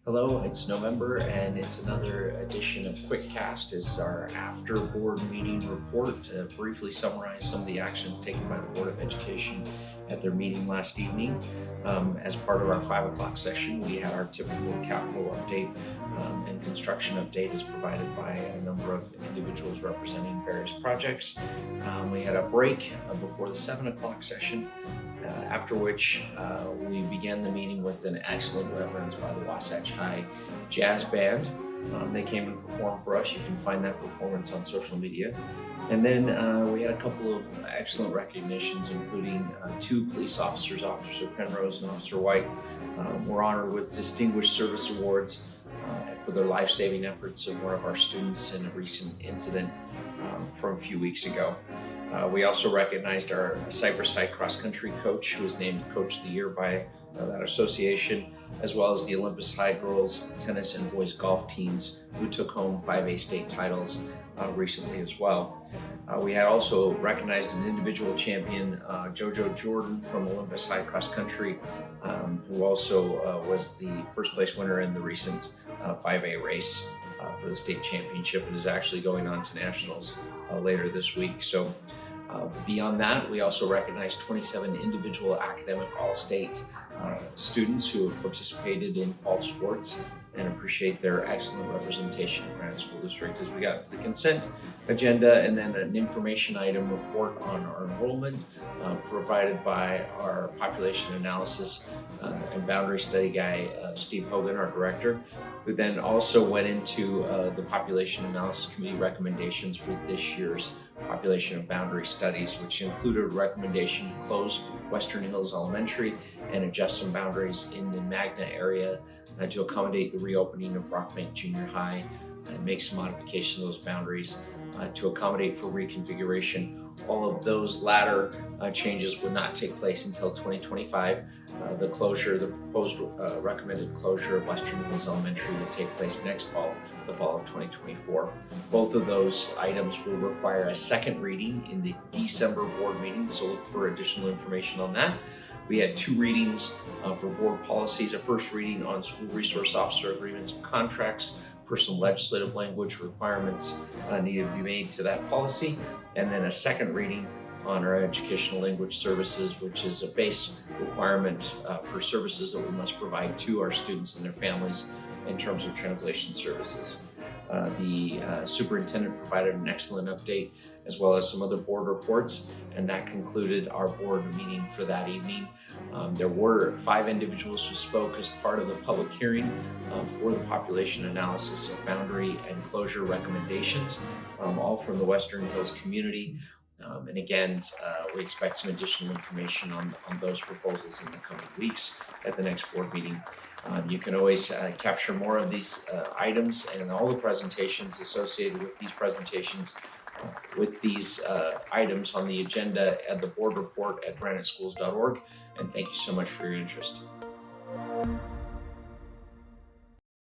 Hello, it's November and it's another edition of Quickcast. It's our after board meeting report to briefly summarize some of the actions taken by the Board of Education at their meeting last evening. As part of our 5 o'clock session, we had our typical capital update and construction update as provided by a number of individuals representing various projects. We had a break before the 7 o'clock session, after which we began the meeting with an excellent reverence by the Wasatch High Jazz Band. They came and performed for us. You can find that performance on social media. And then we had a couple of excellent recognitions, including 2 police officers, Officer Penrose and Officer White, were honored with Distinguished Service Awards for their life-saving efforts of one of our students in a recent incident from a few weeks ago. We also recognized our Cypress High cross-country coach, who was named Coach of the Year by that association, as well as the Olympus High girls tennis and boys golf teams, who took home 5A state titles recently as well. We had also recognized an individual champion, JoJo Jordan from Olympus High cross country, who also was the first place winner in the recent 5A race for the state championship, and is actually going on to nationals later this week. So beyond that, we also recognized 27 individual academic all-state students who have participated in fall sports and appreciate their excellent representation in Granite School District. As we got the consent agenda and then an information item report on our enrollment provided by our population analysis and boundary study guy, Steve Hogan, our director, who then also went into the population analysis committee recommendations for this year's population of boundary studies, which included a recommendation to close Western Hills Elementary and adjust some boundaries in the Magna area to accommodate the reopening of Brockbank Junior High and make some modifications to those boundaries to accommodate for reconfiguration. All of those latter changes would not take place until 2025. The proposed recommended closure of Western Hills Elementary will take place next fall, the fall of 2024. Both of those items will require a second reading in the December board meeting, so look for additional information on that. We had 2 readings for board policies, a first reading on school resource officer agreements and contracts, personal legislative language requirements needed to be made to that policy, and then a second reading on our educational language services, which is a base requirement for services that we must provide to our students and their families in terms of translation services. The superintendent provided an excellent update as well as some other board reports, and that concluded our board meeting for that evening. There were 5 individuals who spoke as part of the public hearing for the population analysis of boundary and closure recommendations, all from the Western Hills community. And again, we expect some additional information on those proposals in the coming weeks at the next board meeting. You can always capture more of these items and all the presentations associated with these presentations with these items on the agenda at the board report at graniteschools.org. And thank you so much for your interest.